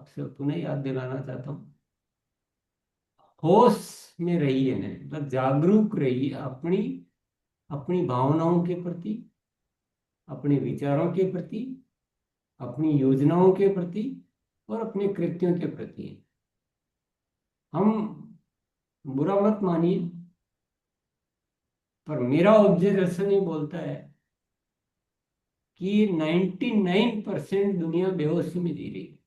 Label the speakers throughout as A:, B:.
A: आपसे पुनः याद दिलाना चाहता हूँ, होश में रहिए, नहीं मतलब जागरूक रहिए अपनी अपनी भावनाओं के प्रति, अपने विचारों के प्रति, अपनी योजनाओं के प्रति और अपने कृत्यों के प्रति। हम, बुरा मत मानिए, पर मेरा ऑब्जर्वेशन ये बोलता है कि 99% दुनिया बेहोशी में जी रही है।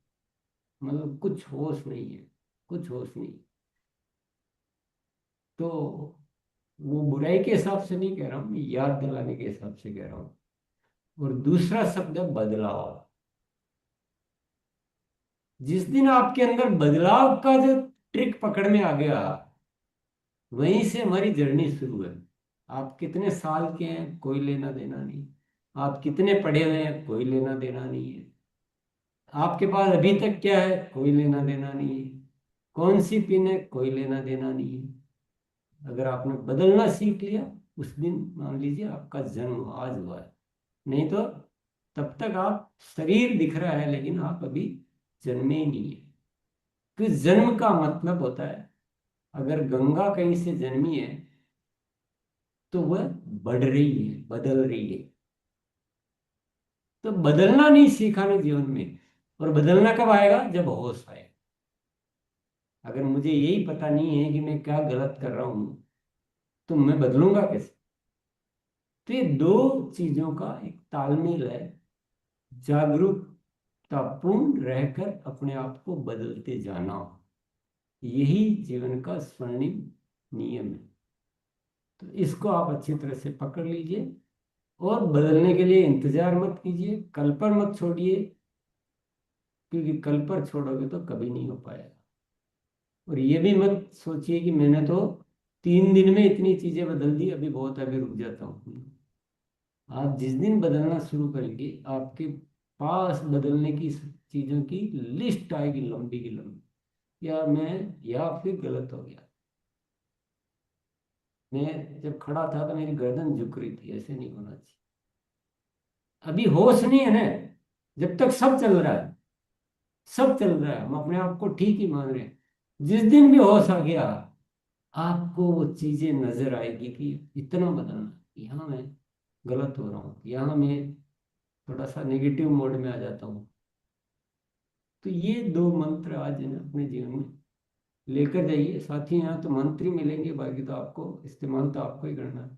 A: मतलब कुछ होश नहीं है, कुछ होश नहीं। तो वो बुराई के हिसाब से नहीं कह रहा हूँ, मैं याद दिलाने के हिसाब से कह रहा हूँ। और दूसरा शब्द है बदलाव। जिस दिन आपके अंदर बदलाव का जो ट्रिक पकड़ में आ गया, वहीं से हमारी जर्नी शुरू है। आप कितने साल के हैं कोई लेना देना नहीं, आप कितने पढ़े हुए हैं कोई लेना देना नहीं है, आपके पास अभी तक क्या है कोई लेना देना नहीं है, कौन सी पिन है कोई लेना देना नहीं है। अगर आपने बदलना सीख लिया, उस दिन मान लीजिए आपका जन्म आज हुआ है। नहीं तो तब तक आप, शरीर दिख रहा है लेकिन आप अभी जन्मे ही नहीं है। तो जन्म का मतलब होता है, अगर गंगा कहीं से जन्मी है तो वह बढ़ रही है, बदल रही है। तो बदलना नहीं सीखा ना जीवन में। और बदलना कब आएगा? जब होश आए। अगर मुझे यही पता नहीं है कि मैं क्या गलत कर रहा हूं, तो मैं बदलूंगा कैसे? तो ये दो चीजों का एक तालमेल है। जागरूकतापूर्ण रहकर अपने आप को बदलते जाना, यही जीवन का स्वर्णिम नियम है। तो इसको आप अच्छी तरह से पकड़ लीजिए और बदलने के लिए इंतजार मत कीजिए, कल पर मत छोड़िए, क्योंकि कल पर छोड़ोगे तो कभी नहीं हो पाएगा। और ये भी मत सोचिए कि मैंने तो 3 दिन में इतनी चीजें बदल दी, अभी बहुत है, अभी रुक जाता हूँ। आप जिस दिन बदलना शुरू करेंगे, आपके पास बदलने की चीजों की लिस्ट आएगी, लंबी की लंबी। या मैं, या फिर गलत हो गया, मैं जब खड़ा था तो मेरी गर्दन झुक रही थी, ऐसे नहीं होना चाहिए। अभी होश नहीं है ना, जब तक सब चल रहा है, सब चल रहा है, हम अपने आप को ठीक ही मान रहे हैं। जिस दिन भी होश आ गया, आपको वो चीजें नजर आएगी कि इतना बदलना, यहाँ मैं गलत हो रहा हूँ, यहाँ मैं थोड़ा सा नेगेटिव मोड में आ जाता हूँ। तो ये दो मंत्र आज है ना अपने जीवन में लेकर जाइए साथी। यहाँ तो मंत्र ही मिलेंगे, बाकी तो आपको इस्तेमाल तो आपको ही करना है।